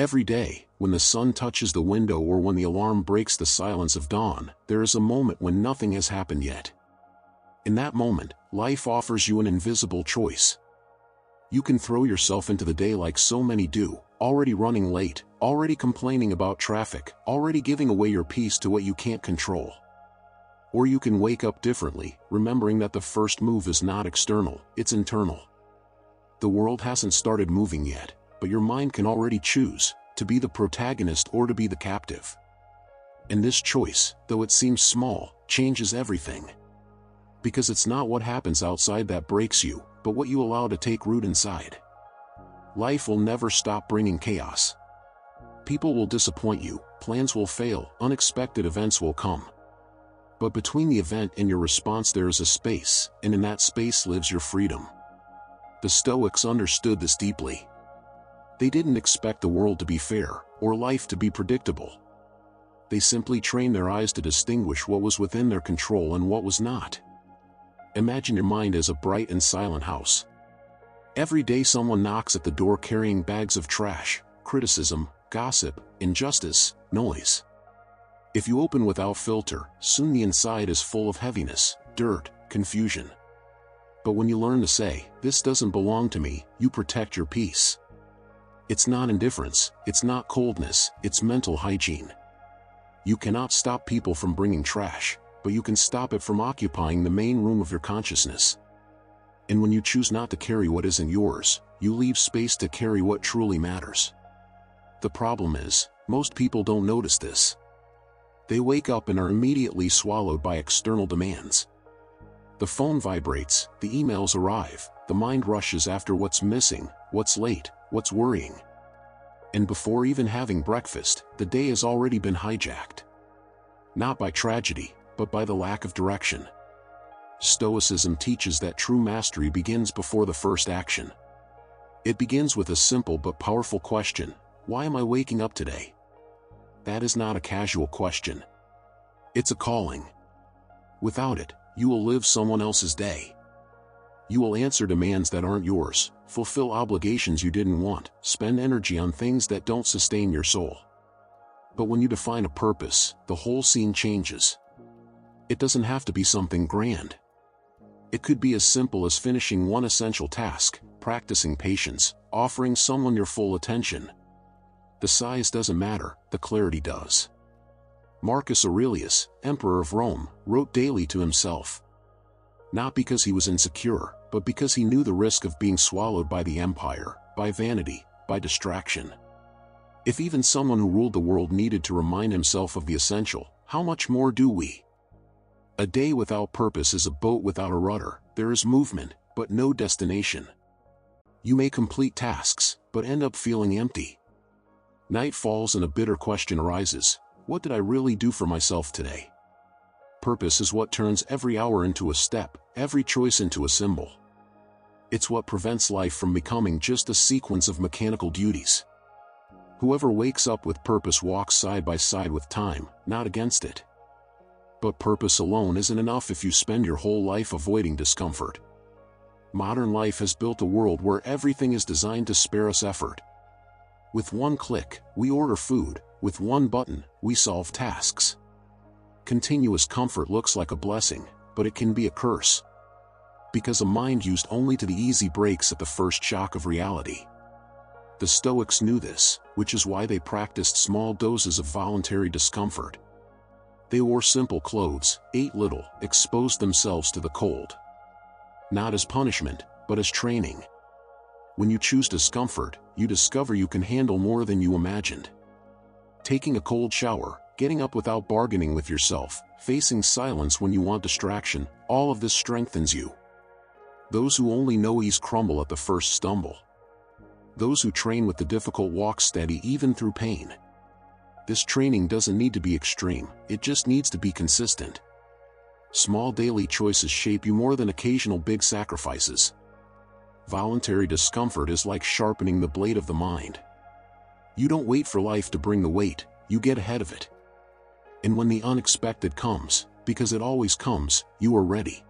Every day, when the sun touches the window or when the alarm breaks the silence of dawn, there is a moment when nothing has happened yet. In that moment, life offers you an invisible choice. You can throw yourself into the day like so many do, already running late, already complaining about traffic, already giving away your peace to what you can't control. Or you can wake up differently, remembering that the first move is not external, it's internal. The world hasn't started moving yet, but your mind can already choose to be the protagonist or to be the captive. And this choice, though it seems small, changes everything. Because it's not what happens outside that breaks you, but what you allow to take root inside. Life will never stop bringing chaos. People will disappoint you, plans will fail, unexpected events will come. But between the event and your response there is a space, and in that space lives your freedom. The Stoics understood this deeply. They didn't expect the world to be fair, or life to be predictable. They simply trained their eyes to distinguish what was within their control and what was not. Imagine your mind as a bright and silent house. Every day someone knocks at the door carrying bags of trash, criticism, gossip, injustice, noise. If you open without filter, soon the inside is full of heaviness, dirt, confusion. But when you learn to say, "This doesn't belong to me," you protect your peace. It's not indifference, it's not coldness, it's mental hygiene. You cannot stop people from bringing trash, but you can stop it from occupying the main room of your consciousness. And when you choose not to carry what isn't yours, you leave space to carry what truly matters. The problem is, most people don't notice this. They wake up and are immediately swallowed by external demands. The phone vibrates, the emails arrive, the mind rushes after what's missing, what's late, what's worrying. And before even having breakfast, the day has already been hijacked. Not by tragedy, but by the lack of direction. Stoicism teaches that true mastery begins before the first action. It begins with a simple but powerful question: why am I waking up today? That is not a casual question. It's a calling. Without it, you will live someone else's day. You will answer demands that aren't yours, fulfill obligations you didn't want, spend energy on things that don't sustain your soul. But when you define a purpose, the whole scene changes. It doesn't have to be something grand. It could be as simple as finishing one essential task, practicing patience, offering someone your full attention. The size doesn't matter, the clarity does. Marcus Aurelius, Emperor of Rome, wrote daily to himself. Not because he was insecure, but because he knew the risk of being swallowed by the empire, by vanity, by distraction. If even someone who ruled the world needed to remind himself of the essential, how much more do we? A day without purpose is a boat without a rudder. There is movement, but no destination. You may complete tasks, but end up feeling empty. Night falls and a bitter question arises: what did I really do for myself today? Purpose is what turns every hour into a step, every choice into a symbol. It's what prevents life from becoming just a sequence of mechanical duties. Whoever wakes up with purpose walks side by side with time, not against it. But purpose alone isn't enough if you spend your whole life avoiding discomfort. Modern life has built a world where everything is designed to spare us effort. With one click, we order food. With one button, we solve tasks. Continuous comfort looks like a blessing, but it can be a curse. Because a mind used only to the easy breaks at the first shock of reality. The Stoics knew this, which is why they practiced small doses of voluntary discomfort. They wore simple clothes, ate little, exposed themselves to the cold. Not as punishment, but as training. When you choose discomfort, you discover you can handle more than you imagined. Taking a cold shower, getting up without bargaining with yourself, facing silence when you want distraction, all of this strengthens you. Those who only know ease crumble at the first stumble. Those who train with the difficult walk steady even through pain. This training doesn't need to be extreme, it just needs to be consistent. Small daily choices shape you more than occasional big sacrifices. Voluntary discomfort is like sharpening the blade of the mind. You don't wait for life to bring the weight, you get ahead of it. And when the unexpected comes, because it always comes, you are ready.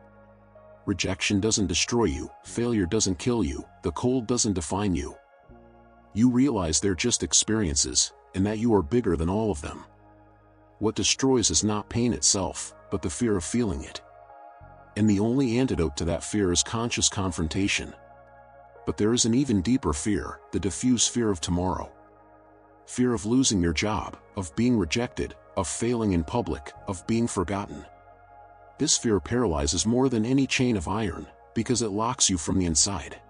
Rejection doesn't destroy you, failure doesn't kill you, the cold doesn't define you. You realize they're just experiences, and that you are bigger than all of them. What destroys is not pain itself, but the fear of feeling it. And the only antidote to that fear is conscious confrontation. But there is an even deeper fear, the diffuse fear of tomorrow. Fear of losing your job, of being rejected, of failing in public, of being forgotten. This fear paralyzes more than any chain of iron, because it locks you from the inside.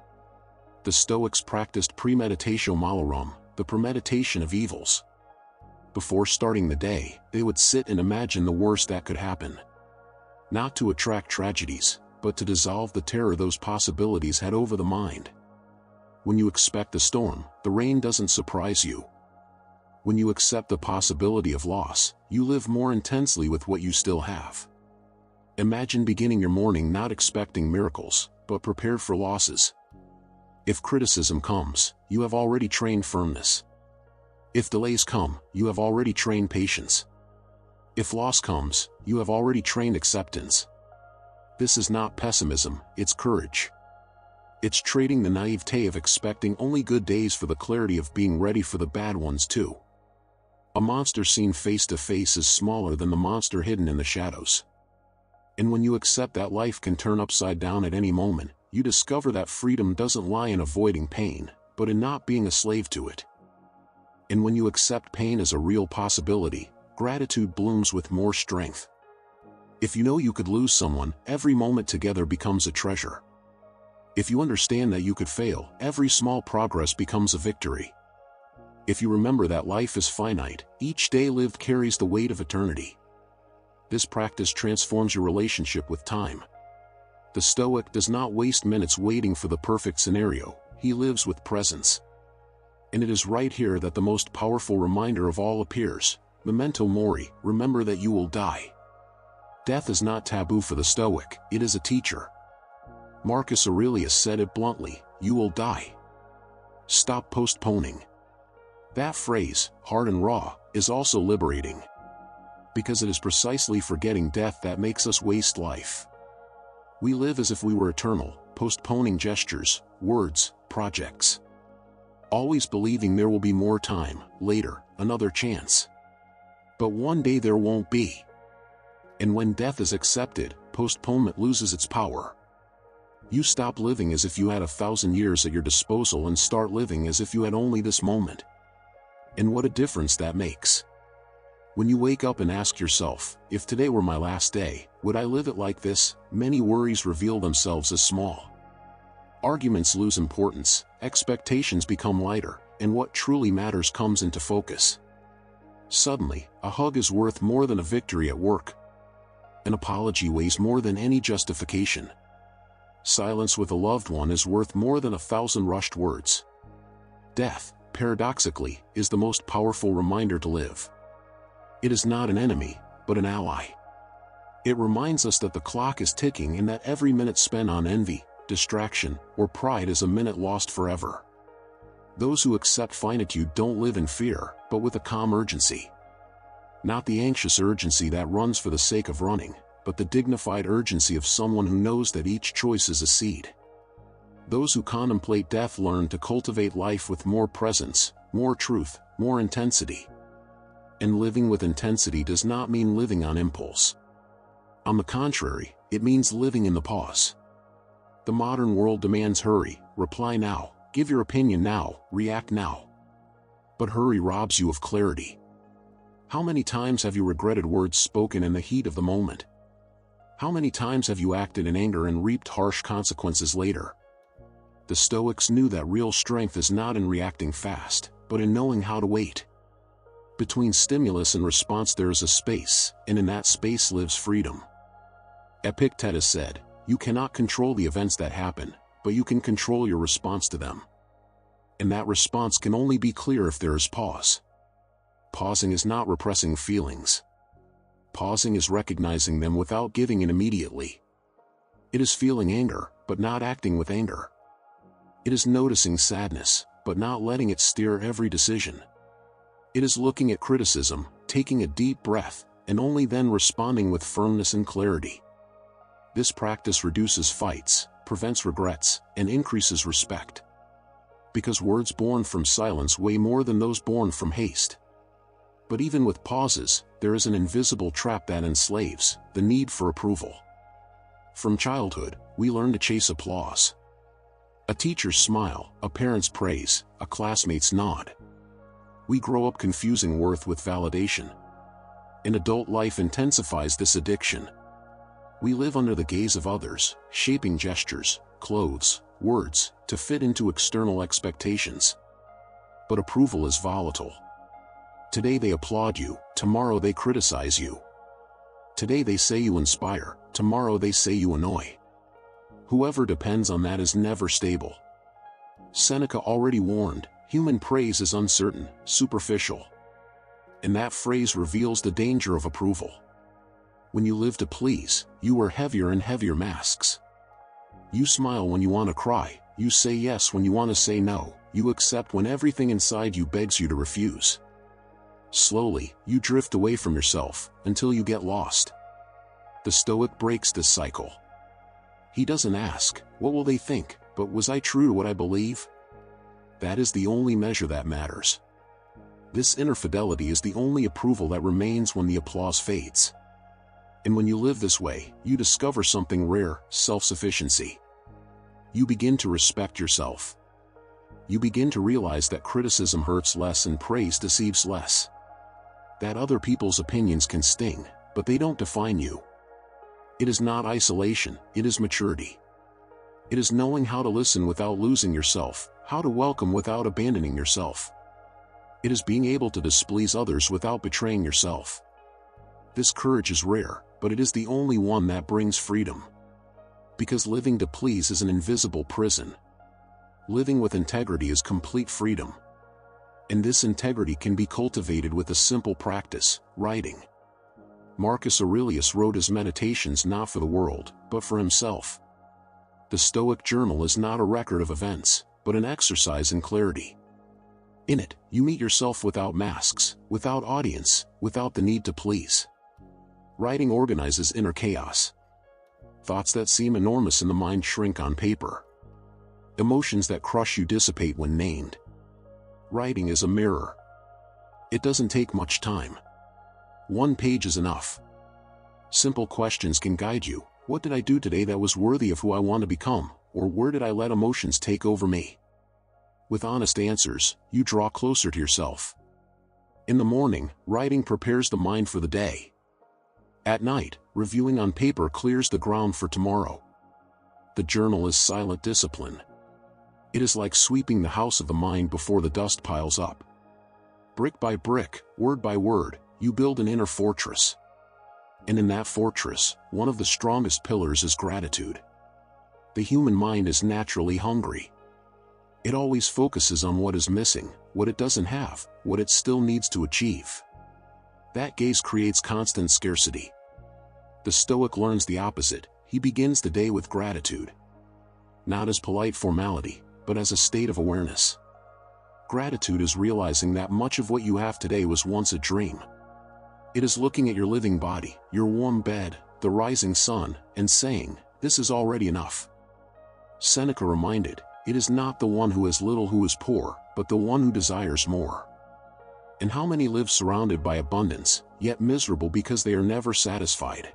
The Stoics practiced premeditatio malorum, the premeditation of evils. Before starting the day, they would sit and imagine the worst that could happen. Not to attract tragedies, but to dissolve the terror those possibilities had over the mind. When you expect a storm, the rain doesn't surprise you. When you accept the possibility of loss, you live more intensely with what you still have. Imagine beginning your morning not expecting miracles, but prepared for losses. If criticism comes, you have already trained firmness. If delays come, you have already trained patience. If loss comes, you have already trained acceptance. This is not pessimism, it's courage. It's trading the naivete of expecting only good days for the clarity of being ready for the bad ones too. A monster seen face to face is smaller than the monster hidden in the shadows. And when you accept that life can turn upside down at any moment, you discover that freedom doesn't lie in avoiding pain, but in not being a slave to it. And when you accept pain as a real possibility, gratitude blooms with more strength. If you know you could lose someone, every moment together becomes a treasure. If you understand that you could fail, every small progress becomes a victory. If you remember that life is finite, each day lived carries the weight of eternity. This practice transforms your relationship with time. The Stoic does not waste minutes waiting for the perfect scenario, he lives with presence. And it is right here that the most powerful reminder of all appears, memento mori, remember that you will die. Death is not taboo for the Stoic, it is a teacher. Marcus Aurelius said it bluntly, you will die. Stop postponing. That phrase, hard and raw, is also liberating. Because it is precisely forgetting death that makes us waste life. We live as if we were eternal, postponing gestures, words, projects. Always believing there will be more time, later, another chance. But one day there won't be. And when death is accepted, postponement loses its power. You stop living as if you had 1,000 years at your disposal and start living as if you had only this moment. And what a difference that makes. When you wake up and ask yourself, if today were my last day, would I live it like this? Many worries reveal themselves as small. Arguments lose importance, expectations become lighter, and what truly matters comes into focus. Suddenly, a hug is worth more than a victory at work. An apology weighs more than any justification. Silence with a loved one is worth more than 1,000 rushed words. Death, paradoxically, is the most powerful reminder to live. It is not an enemy, but an ally. It reminds us that the clock is ticking and that every minute spent on envy, distraction, or pride is a minute lost forever. Those who accept finitude don't live in fear, but with a calm urgency. Not the anxious urgency that runs for the sake of running, but the dignified urgency of someone who knows that each choice is a seed. Those who contemplate death learn to cultivate life with more presence, more truth, more intensity. And living with intensity does not mean living on impulse. On the contrary, it means living in the pause. The modern world demands hurry, reply now, give your opinion now, react now. But hurry robs you of clarity. How many times have you regretted words spoken in the heat of the moment? How many times have you acted in anger and reaped harsh consequences later? The Stoics knew that real strength is not in reacting fast, but in knowing how to wait. Between stimulus and response there is a space, and in that space lives freedom. Epictetus said, you cannot control the events that happen, but you can control your response to them. And that response can only be clear if there is pause. Pausing is not repressing feelings. Pausing is recognizing them without giving in immediately. It is feeling anger, but not acting with anger. It is noticing sadness, but not letting it steer every decision. It is looking at criticism, taking a deep breath, and only then responding with firmness and clarity. This practice reduces fights, prevents regrets, and increases respect. Because words born from silence weigh more than those born from haste. But even with pauses, there is an invisible trap that enslaves: the need for approval. From childhood, we learn to chase applause. A teacher's smile, a parent's praise, a classmate's nod. We grow up confusing worth with validation. And adult life intensifies this addiction. We live under the gaze of others, shaping gestures, clothes, words, to fit into external expectations. But approval is volatile. Today they applaud you, tomorrow they criticize you. Today they say you inspire, tomorrow they say you annoy. Whoever depends on that is never stable. Seneca already warned, human praise is uncertain, superficial. And that phrase reveals the danger of approval. When you live to please, you wear heavier and heavier masks. You smile when you want to cry, you say yes when you want to say no, you accept when everything inside you begs you to refuse. Slowly, you drift away from yourself, until you get lost. The Stoic breaks this cycle. He doesn't ask, "What will they think?" but "Was I true to what I believe?" That is the only measure that matters. This inner fidelity is the only approval that remains when the applause fades. And when you live this way, you discover something rare: self-sufficiency. You begin to respect yourself. You begin to realize that criticism hurts less and praise deceives less. That other people's opinions can sting, but they don't define you. It is not isolation, it is maturity. It is knowing how to listen without losing yourself, how to welcome without abandoning yourself. It is being able to displease others without betraying yourself. This courage is rare, but it is the only one that brings freedom. Because living to please is an invisible prison. Living with integrity is complete freedom. And this integrity can be cultivated with a simple practice: writing. Marcus Aurelius wrote his meditations not for the world, but for himself. The Stoic journal is not a record of events, but an exercise in clarity. In it, you meet yourself without masks, without audience, without the need to please. Writing organizes inner chaos. Thoughts that seem enormous in the mind shrink on paper. Emotions that crush you dissipate when named. Writing is a mirror. It doesn't take much time. One page is enough. Simple questions can guide you. What did I do today that was worthy of who I want to become? Or where did I let emotions take over me? With honest answers, you draw closer to yourself. In the morning, writing prepares the mind for the day. At night, reviewing on paper clears the ground for tomorrow. The journal is silent discipline. It is like sweeping the house of the mind before the dust piles up. Brick by brick, word by word, you build an inner fortress. And in that fortress, one of the strongest pillars is gratitude. The human mind is naturally hungry. It always focuses on what is missing, what it doesn't have, what it still needs to achieve. That gaze creates constant scarcity. The Stoic learns the opposite. He begins the day with gratitude. Not as polite formality, but as a state of awareness. Gratitude is realizing that much of what you have today was once a dream. It is looking at your living body, your warm bed, the rising sun, and saying, "This is already enough." Seneca reminded, "It is not the one who has little who is poor, but the one who desires more." And how many live surrounded by abundance, yet miserable because they are never satisfied?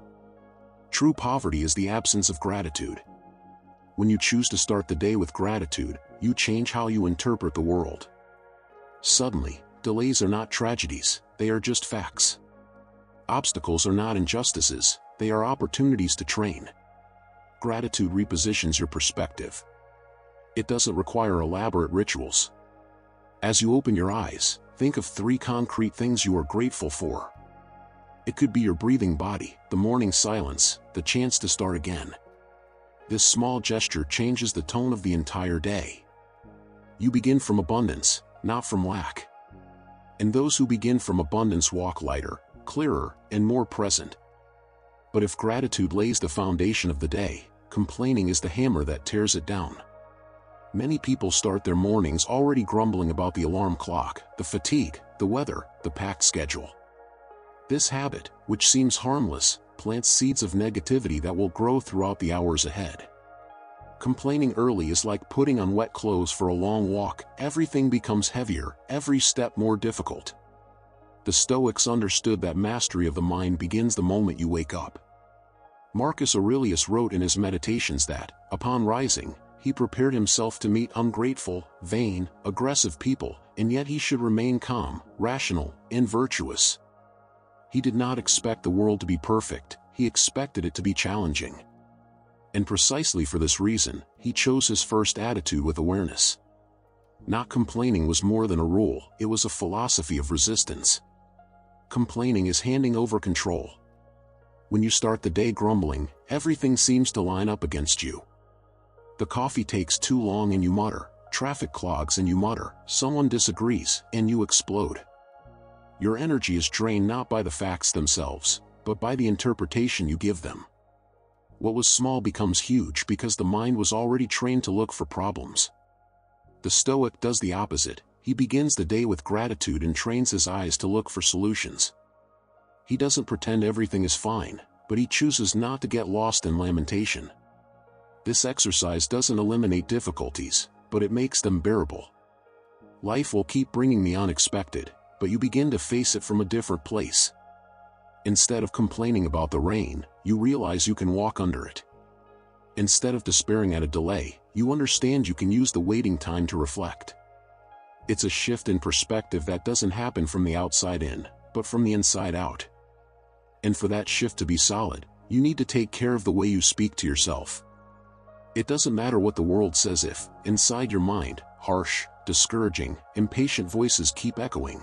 True poverty is the absence of gratitude. When you choose to start the day with gratitude, you change how you interpret the world. Suddenly, delays are not tragedies, they are just facts. Obstacles are not injustices, they are opportunities to train. Gratitude repositions your perspective. It doesn't require elaborate rituals. As you open your eyes, think of 3 concrete things you are grateful for. It could be your breathing body, the morning silence, the chance to start again. This small gesture changes the tone of the entire day. You begin from abundance, not from lack. And those who begin from abundance walk lighter, clearer, and more present. But if gratitude lays the foundation of the day, complaining is the hammer that tears it down. Many people start their mornings already grumbling about the alarm clock, the fatigue, the weather, the packed schedule. This habit, which seems harmless, plants seeds of negativity that will grow throughout the hours ahead. Complaining early is like putting on wet clothes for a long walk. Everything becomes heavier, every step more difficult. The Stoics understood that mastery of the mind begins the moment you wake up. Marcus Aurelius wrote in his Meditations that, upon rising, he prepared himself to meet ungrateful, vain, aggressive people, and yet he should remain calm, rational, and virtuous. He did not expect the world to be perfect, he expected it to be challenging. And precisely for this reason, he chose his first attitude with awareness. Not complaining was more than a rule, it was a philosophy of resistance. Complaining is handing over control. When you start the day grumbling, everything seems to line up against you. The coffee takes too long and you mutter, traffic clogs and you mutter, someone disagrees, and you explode. Your energy is drained not by the facts themselves, but by the interpretation you give them. What was small becomes huge because the mind was already trained to look for problems. The Stoic does the opposite. He begins the day with gratitude and trains his eyes to look for solutions. He doesn't pretend everything is fine, but he chooses not to get lost in lamentation. This exercise doesn't eliminate difficulties, but it makes them bearable. Life will keep bringing the unexpected, but you begin to face it from a different place. Instead of complaining about the rain, you realize you can walk under it. Instead of despairing at a delay, you understand you can use the waiting time to reflect. It's a shift in perspective that doesn't happen from the outside in, but from the inside out. And for that shift to be solid, you need to take care of the way you speak to yourself. It doesn't matter what the world says if, inside your mind, harsh, discouraging, impatient voices keep echoing.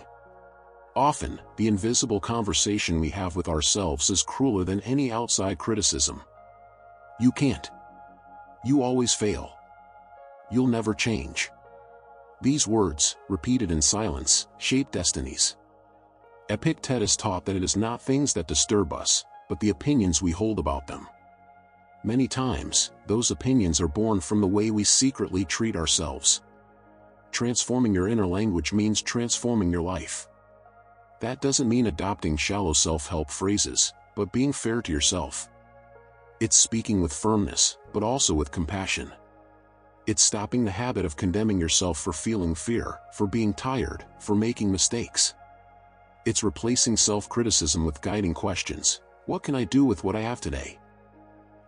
Often, the invisible conversation we have with ourselves is crueler than any outside criticism. You can't. You always fail. You'll never change. These words, repeated in silence, shape destinies. Epictetus taught that it is not things that disturb us, but the opinions we hold about them. Many times, those opinions are born from the way we secretly treat ourselves. Transforming your inner language means transforming your life. That doesn't mean adopting shallow self-help phrases, but being fair to yourself. It's speaking with firmness, but also with compassion. It's stopping the habit of condemning yourself for feeling fear, for being tired, for making mistakes. It's replacing self-criticism with guiding questions. What can I do with what I have today?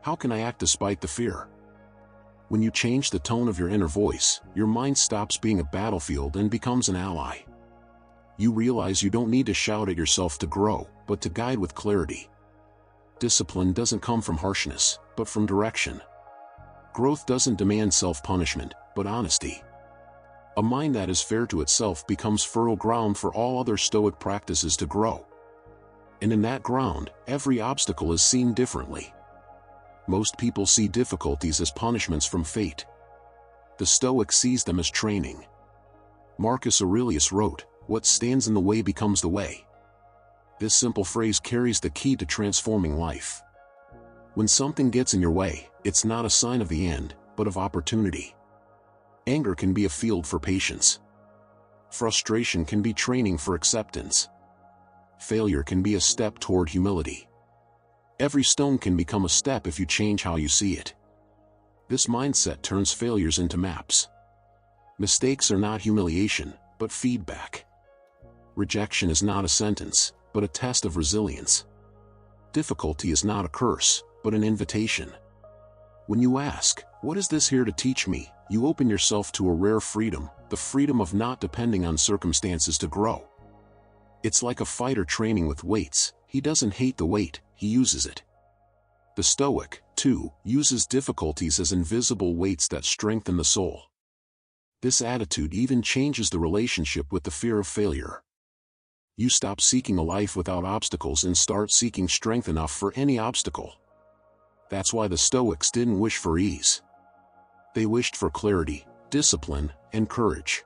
How can I act despite the fear? When you change the tone of your inner voice, your mind stops being a battlefield and becomes an ally. You realize you don't need to shout at yourself to grow, but to guide with clarity. Discipline doesn't come from harshness, but from direction. Growth doesn't demand self-punishment, but honesty. A mind that is fair to itself becomes fertile ground for all other Stoic practices to grow. And in that ground, every obstacle is seen differently. Most people see difficulties as punishments from fate. The Stoic sees them as training. Marcus Aurelius wrote, "What stands in the way becomes the way." This simple phrase carries the key to transforming life. When something gets in your way, it's not a sign of the end, but of opportunity. Anger can be a field for patience. Frustration can be training for acceptance. Failure can be a step toward humility. Every stone can become a step if you change how you see it. This mindset turns failures into maps. Mistakes are not humiliation, but feedback. Rejection is not a sentence, but a test of resilience. Difficulty is not a curse, but an invitation. When you ask, "What is this here to teach me?" you open yourself to a rare freedom, the freedom of not depending on circumstances to grow. It's like a fighter training with weights. He doesn't hate the weight, he uses it. The Stoic, too, uses difficulties as invisible weights that strengthen the soul. This attitude even changes the relationship with the fear of failure. You stop seeking a life without obstacles and start seeking strength enough for any obstacle. That's why the Stoics didn't wish for ease. They wished for clarity, discipline, and courage.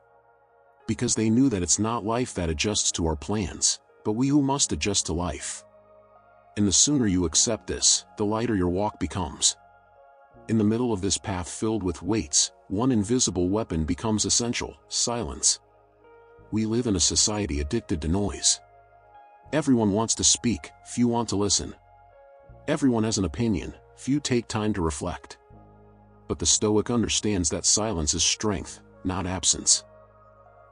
Because they knew that it's not life that adjusts to our plans, but we who must adjust to life. And the sooner you accept this, the lighter your walk becomes. In the middle of this path filled with weights, one invisible weapon becomes essential: silence. We live in a society addicted to noise. Everyone wants to speak, few want to listen. Everyone has an opinion, few take time to reflect. But the Stoic understands that silence is strength, not absence.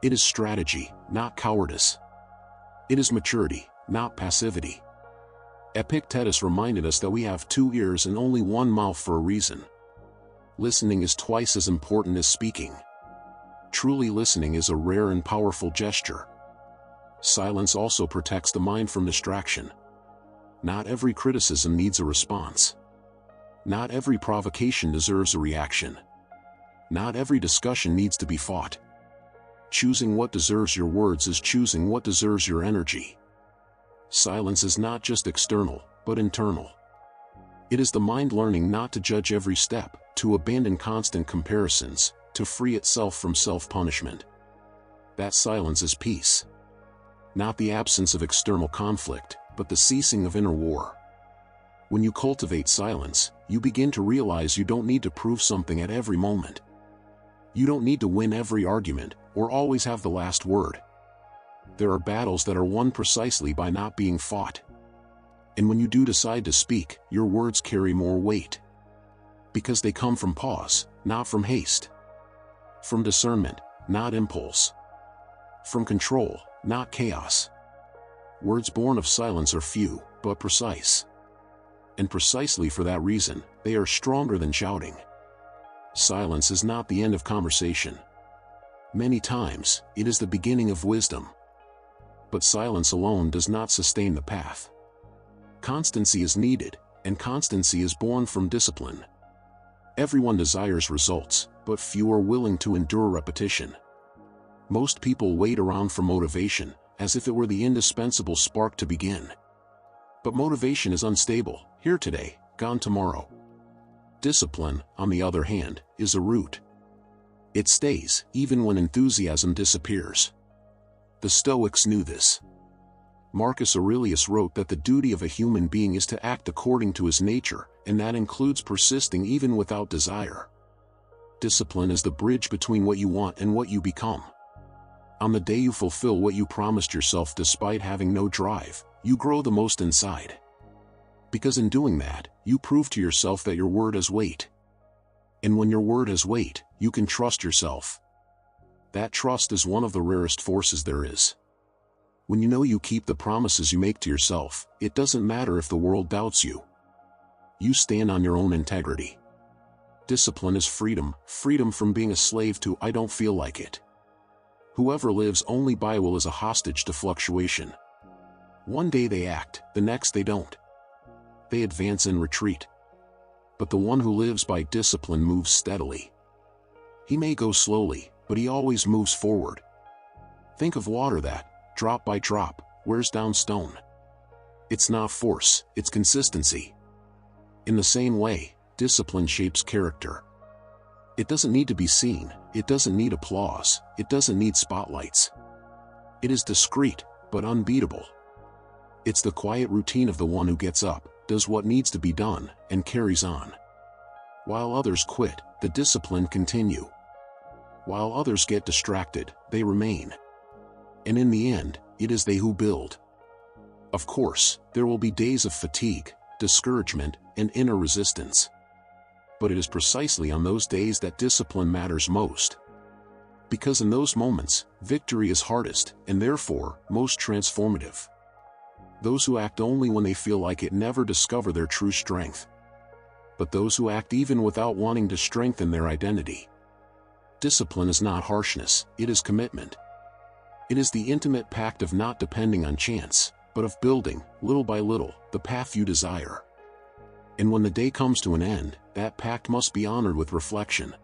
It is strategy, not cowardice. It is maturity, not passivity. Epictetus reminded us that we have 2 ears and only 1 mouth for a reason. Listening is twice as important as speaking. Truly listening is a rare and powerful gesture. Silence also protects the mind from distraction. Not every criticism needs a response. Not every provocation deserves a reaction. Not every discussion needs to be fought. Choosing what deserves your words is choosing what deserves your energy. Silence is not just external, but internal. It is the mind learning not to judge every step, to abandon constant comparisons, to free itself from self-punishment. That silence is peace. Not the absence of external conflict, but the ceasing of inner war. When you cultivate silence, you begin to realize you don't need to prove something at every moment. You don't need to win every argument, or always have the last word. There are battles that are won precisely by not being fought. And when you do decide to speak, your words carry more weight. Because they come from pause, not from haste. From discernment, not impulse. From control, not chaos. Words born of silence are few, but precise. And precisely for that reason, they are stronger than shouting. Silence is not the end of conversation. Many times, it is the beginning of wisdom. But silence alone does not sustain the path. Constancy is needed, and constancy is born from discipline. Everyone desires results, but few are willing to endure repetition. Most people wait around for motivation, as if it were the indispensable spark to begin. But motivation is unstable, here today, gone tomorrow. Discipline, on the other hand, is a root. It stays, even when enthusiasm disappears. The Stoics knew this. Marcus Aurelius wrote that the duty of a human being is to act according to his nature, and that includes persisting even without desire. Discipline is the bridge between what you want and what you become. On the day you fulfill what you promised yourself despite having no drive, you grow the most inside. Because in doing that, you prove to yourself that your word has weight. And when your word has weight, you can trust yourself. That trust is one of the rarest forces there is. When you know you keep the promises you make to yourself, it doesn't matter if the world doubts you. You stand on your own integrity. Discipline is freedom, freedom from being a slave to "I don't feel like it." Whoever lives only by will is a hostage to fluctuation. One day they act, the next they don't. They advance and retreat. But the one who lives by discipline moves steadily. He may go slowly, but he always moves forward. Think of water that, drop by drop, wears down stone. It's not force, it's consistency. In the same way, discipline shapes character. It doesn't need to be seen, it doesn't need applause, it doesn't need spotlights. It is discreet, but unbeatable. It's the quiet routine of the one who gets up, does what needs to be done, and carries on. While others quit, the discipline continue. While others get distracted, they remain. And in the end, it is they who build. Of course, there will be days of fatigue, discouragement, and inner resistance. But it is precisely on those days that discipline matters most. Because in those moments, victory is hardest, and therefore, most transformative. Those who act only when they feel like it never discover their true strength. But those who act even without wanting to strengthen their identity. Discipline is not harshness, it is commitment. It is the intimate pact of not depending on chance, but of building, little by little, the path you desire. And when the day comes to an end, that pact must be honored with reflection.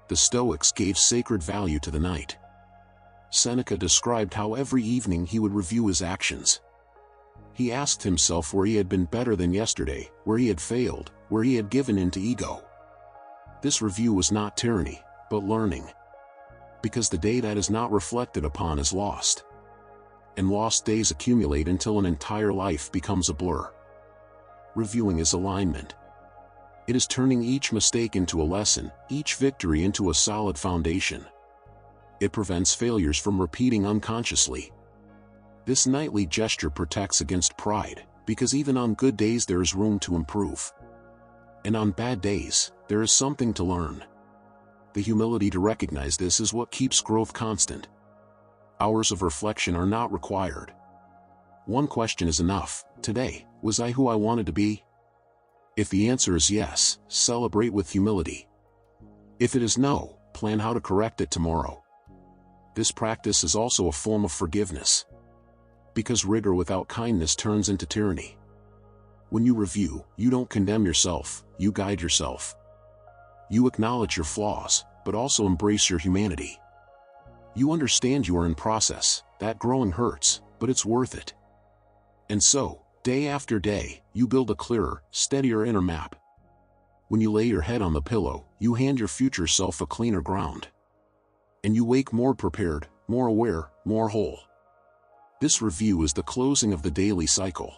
The Stoics gave sacred value to the night. Seneca described how every evening he would review his actions. He asked himself where he had been better than yesterday, where he had failed, where he had given in to ego. This review was not tyranny, but learning. Because the day that is not reflected upon is lost. And lost days accumulate until an entire life becomes a blur. Reviewing is alignment. It is turning each mistake into a lesson, each victory into a solid foundation. It prevents failures from repeating unconsciously. This nightly gesture protects against pride, because even on good days there is room to improve. And on bad days, there is something to learn. The humility to recognize this is what keeps growth constant. Hours of reflection are not required. One question is enough. Today, was I who I wanted to be? If the answer is yes, celebrate with humility. If it is no, plan how to correct it tomorrow. This practice is also a form of forgiveness. Because rigor without kindness turns into tyranny. When you review, you don't condemn yourself, you guide yourself. You acknowledge your flaws, but also embrace your humanity. You understand you are in process, that growing hurts, but it's worth it. And so, day after day, you build a clearer, steadier inner map. When you lay your head on the pillow, you hand your future self a cleaner ground. And you wake more prepared, more aware, more whole. This review is the closing of the daily cycle.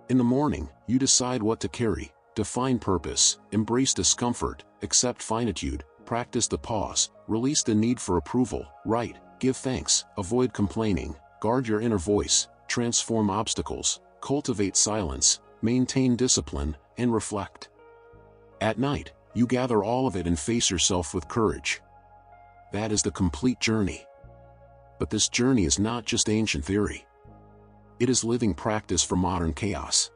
In the morning, you decide what to carry, define purpose, embrace discomfort, accept finitude, practice the pause, release the need for approval, write, give thanks, avoid complaining, guard your inner voice, transform obstacles, cultivate silence, maintain discipline, and reflect. At night, you gather all of it and face yourself with courage. That is the complete journey. But this journey is not just ancient theory. It is living practice for modern chaos.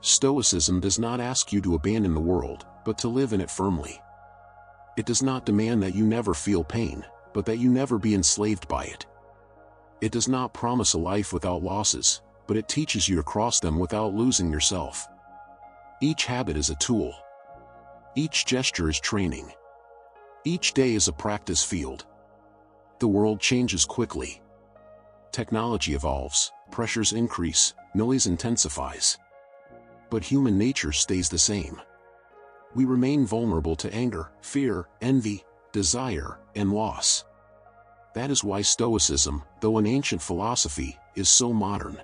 Stoicism does not ask you to abandon the world, but to live in it firmly. It does not demand that you never feel pain, but that you never be enslaved by it. It does not promise a life without losses, but it teaches you to cross them without losing yourself. Each habit is a tool. Each gesture is training. Each day is a practice field. The world changes quickly. Technology evolves, pressures increase, noise intensifies. But human nature stays the same. We remain vulnerable to anger, fear, envy, desire, and loss. That is why Stoicism, though an ancient philosophy, is so modern.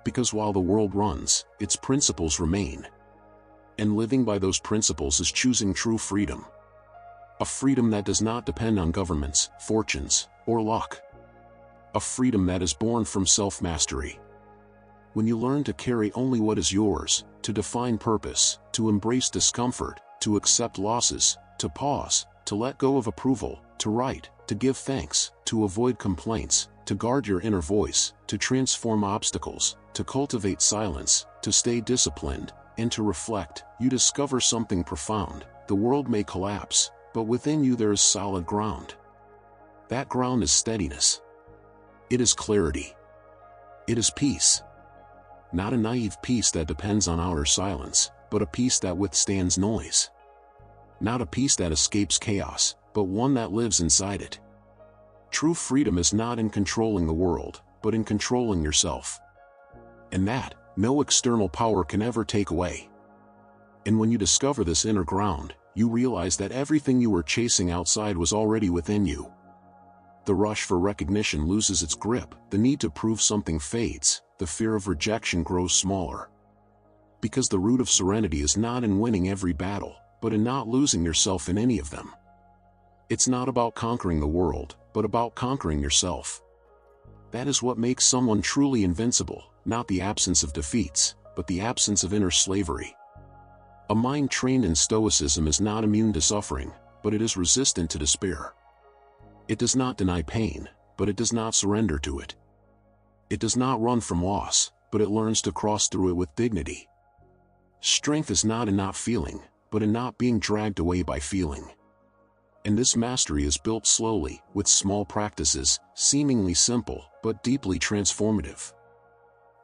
Because while the world runs, its principles remain. And living by those principles is choosing true freedom. A freedom that does not depend on governments, fortunes, or luck. A freedom that is born from self-mastery. When you learn to carry only what is yours, to define purpose, to embrace discomfort, to accept losses, to pause, to let go of approval, to write, to give thanks, to avoid complaints, to guard your inner voice, to transform obstacles, to cultivate silence, to stay disciplined, and to reflect, you discover something profound. The world may collapse, but within you there is solid ground. That ground is steadiness. It is clarity. It is peace. Not a naive peace that depends on outer silence, but a peace that withstands noise. Not a peace that escapes chaos, but one that lives inside it. True freedom is not in controlling the world, but in controlling yourself. And that, no external power can ever take away. And when you discover this inner ground, you realize that everything you were chasing outside was already within you. The rush for recognition loses its grip, the need to prove something fades, the fear of rejection grows smaller. Because the root of serenity is not in winning every battle, but in not losing yourself in any of them. It's not about conquering the world, but about conquering yourself. That is what makes someone truly invincible, not the absence of defeats, but the absence of inner slavery. A mind trained in Stoicism is not immune to suffering, but it is resistant to despair. It does not deny pain, but it does not surrender to it. It does not run from loss, but it learns to cross through it with dignity. Strength is not in not feeling, but in not being dragged away by feeling. And this mastery is built slowly, with small practices, seemingly simple, but deeply transformative.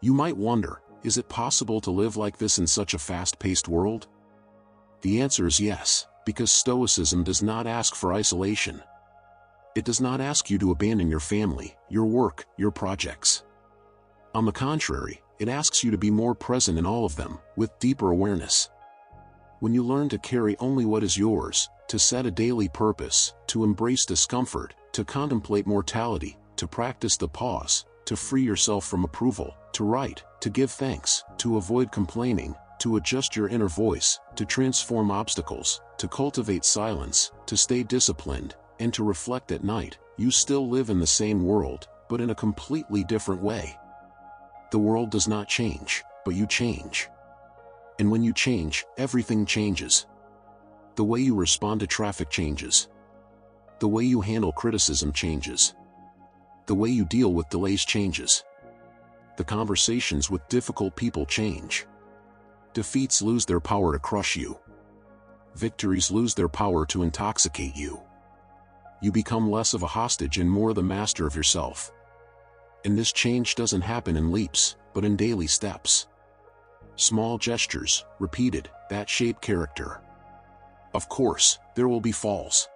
You might wonder, is it possible to live like this in such a fast-paced world? The answer is yes, because Stoicism does not ask for isolation. It does not ask you to abandon your family, your work, your projects. On the contrary, it asks you to be more present in all of them, with deeper awareness. When you learn to carry only what is yours, to set a daily purpose, to embrace discomfort, to contemplate mortality, to practice the pause, to free yourself from approval, to write, to give thanks, to avoid complaining, to adjust your inner voice, to transform obstacles, to cultivate silence, to stay disciplined, and to reflect at night, you still live in the same world, but in a completely different way. The world does not change, but you change. And when you change, everything changes. The way you respond to traffic changes. The way you handle criticism changes. The way you deal with delays changes. The conversations with difficult people change. Defeats lose their power to crush you. Victories lose their power to intoxicate you. You become less of a hostage and more the master of yourself. And this change doesn't happen in leaps, but in daily steps. Small gestures, repeated, that shape character. Of course, there will be falls.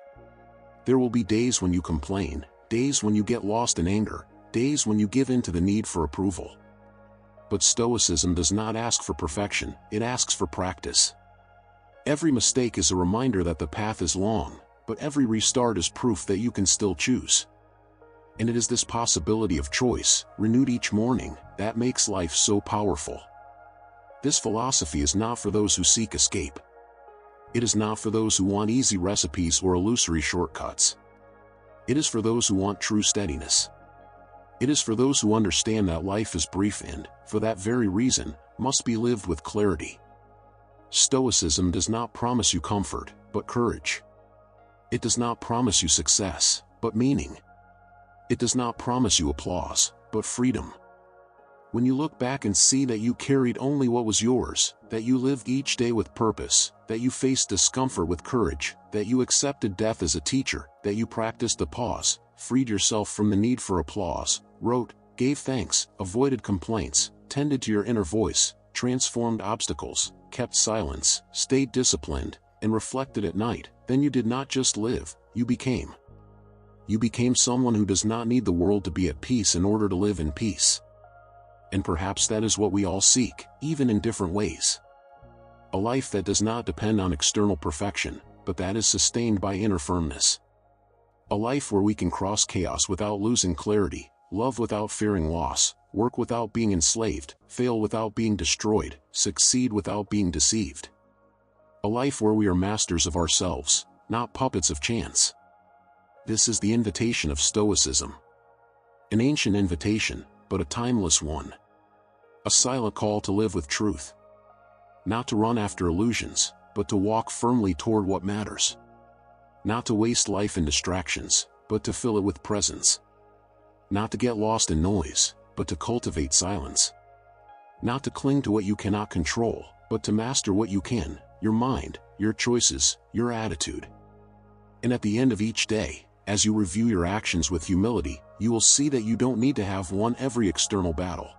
There will be days when you complain, days when you get lost in anger, days when you give in to the need for approval. But Stoicism does not ask for perfection, it asks for practice. Every mistake is a reminder that the path is long, but every restart is proof that you can still choose. And it is this possibility of choice, renewed each morning, that makes life so powerful. This philosophy is not for those who seek escape. It is not for those who want easy recipes or illusory shortcuts. It is for those who want true steadiness. It is for those who understand that life is brief and, for that very reason, must be lived with clarity. Stoicism does not promise you comfort, but courage. It does not promise you success, but meaning. It does not promise you applause, but freedom. When you look back and see that you carried only what was yours, that you lived each day with purpose, that you faced discomfort with courage, that you accepted death as a teacher, that you practiced the pause, freed yourself from the need for applause, wrote, gave thanks, avoided complaints, tended to your inner voice, transformed obstacles, kept silence, stayed disciplined, and reflected at night, then you did not just live, you became. You became someone who does not need the world to be at peace in order to live in peace. And perhaps that is what we all seek, even in different ways. A life that does not depend on external perfection, but that is sustained by inner firmness. A life where we can cross chaos without losing clarity, love without fearing loss, work without being enslaved, fail without being destroyed, succeed without being deceived. A life where we are masters of ourselves, not puppets of chance. This is the invitation of Stoicism. An ancient invitation, but a timeless one. A silent call to live with truth. Not to run after illusions, but to walk firmly toward what matters. Not to waste life in distractions, but to fill it with presence. Not to get lost in noise, but to cultivate silence. Not to cling to what you cannot control, but to master what you can, your mind, your choices, your attitude. And at the end of each day, as you review your actions with humility, you will see that you don't need to have won every external battle.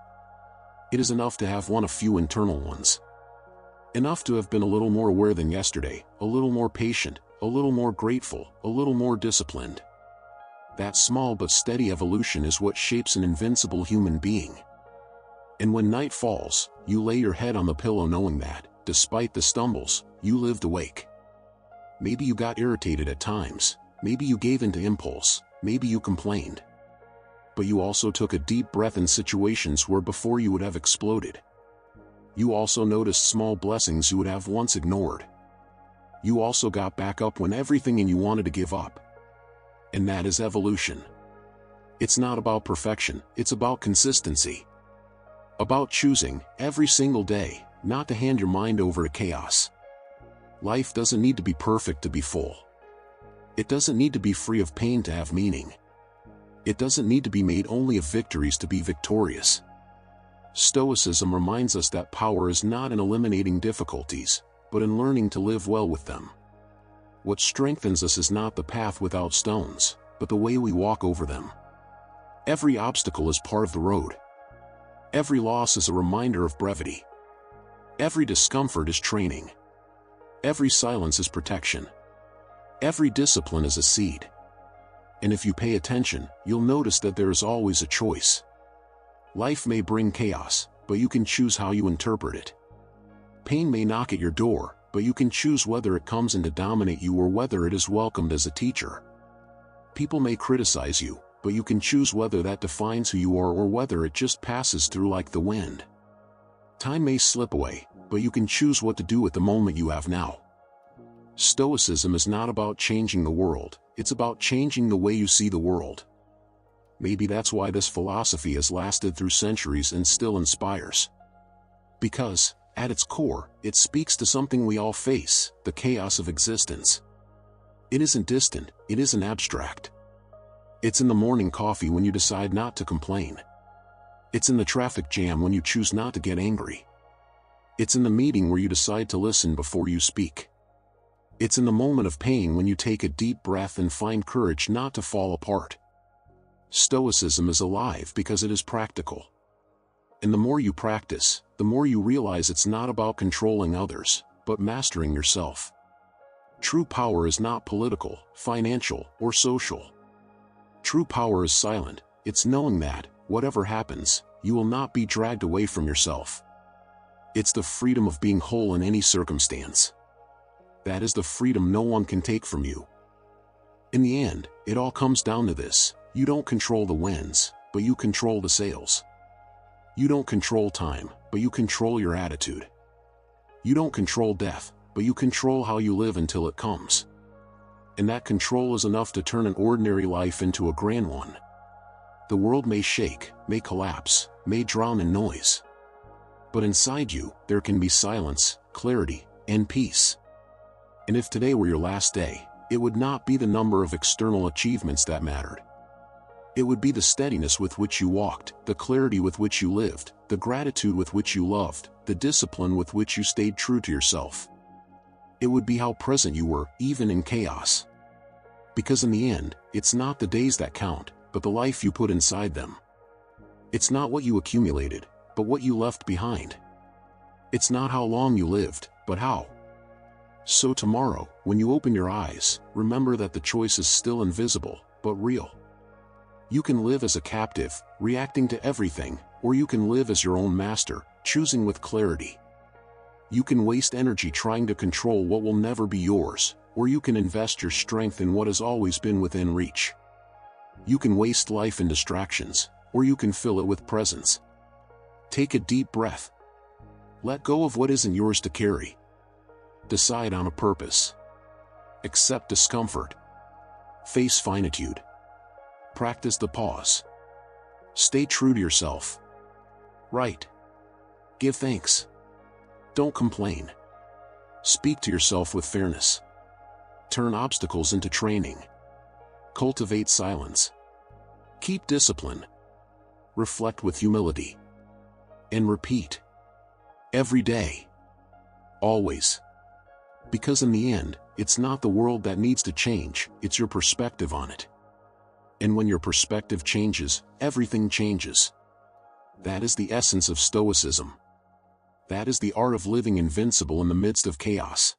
It is enough to have won a few internal ones. Enough to have been a little more aware than yesterday, a little more patient, a little more grateful, a little more disciplined. That small but steady evolution is what shapes an invincible human being. And when night falls, you lay your head on the pillow knowing that, despite the stumbles, you lived awake. Maybe you got irritated at times, maybe you gave in to impulse, maybe you complained. But you also took a deep breath in situations where before you would have exploded. You also noticed small blessings you would have once ignored. You also got back up when everything in you wanted to give up. And that is evolution. It's not about perfection, it's about consistency. About choosing, every single day, not to hand your mind over to chaos. Life doesn't need to be perfect to be full. It doesn't need to be free of pain to have meaning. It doesn't need to be made only of victories to be victorious. Stoicism reminds us that power is not in eliminating difficulties, but in learning to live well with them. What strengthens us is not the path without stones, but the way we walk over them. Every obstacle is part of the road. Every loss is a reminder of brevity. Every discomfort is training. Every silence is protection. Every discipline is a seed. And if you pay attention, you'll notice that there is always a choice. Life may bring chaos, but you can choose how you interpret it. Pain may knock at your door, but you can choose whether it comes in to dominate you or whether it is welcomed as a teacher. People may criticize you, but you can choose whether that defines who you are or whether it just passes through like the wind. Time may slip away, but you can choose what to do with the moment you have now. Stoicism is not about changing the world, it's about changing the way you see the world. Maybe that's why this philosophy has lasted through centuries and still inspires. Because, At its core, it speaks to something we all face, the chaos of existence. It isn't distant, it isn't abstract. It's in the morning coffee when you decide not to complain. It's in the traffic jam when you choose not to get angry. It's in the meeting where you decide to listen before you speak. It's in the moment of pain when you take a deep breath and find courage not to fall apart. Stoicism is alive because it is practical. And the more you practice, the more you realize it's not about controlling others, but mastering yourself. True power is not political, financial, or social. True power is silent. It's knowing that, whatever happens, you will not be dragged away from yourself. It's the freedom of being whole in any circumstance. That is the freedom no one can take from you. In the end, it all comes down to this: you don't control the winds, but you control the sails. You don't control time, but you control your attitude. You don't control death, but you control how you live until it comes. And that control is enough to turn an ordinary life into a grand one. The world may shake, may collapse, may drown in noise. But inside you, there can be silence, clarity, and peace. And if today were your last day, it would not be the number of external achievements that mattered. It would be the steadiness with which you walked, the clarity with which you lived, the gratitude with which you loved, the discipline with which you stayed true to yourself. It would be how present you were, even in chaos. Because in the end, it's not the days that count, but the life you put inside them. It's not what you accumulated, but what you left behind. It's not how long you lived, but how. So tomorrow, when you open your eyes, remember that the choice is still invisible, but real. You can live as a captive, reacting to everything, or you can live as your own master, choosing with clarity. You can waste energy trying to control what will never be yours, or you can invest your strength in what has always been within reach. You can waste life in distractions, or you can fill it with presence. Take a deep breath. Let go of what isn't yours to carry. Decide on a purpose. Accept discomfort. Face finitude. Practice the pause. Stay true to yourself. Write. Give thanks. Don't complain. Speak to yourself with fairness. Turn obstacles into training. Cultivate silence. Keep discipline. Reflect with humility. And repeat. Every day. Always. Because in the end, it's not the world that needs to change, it's your perspective on it. And when your perspective changes, everything changes. That is the essence of Stoicism. That is the art of living invincible in the midst of chaos.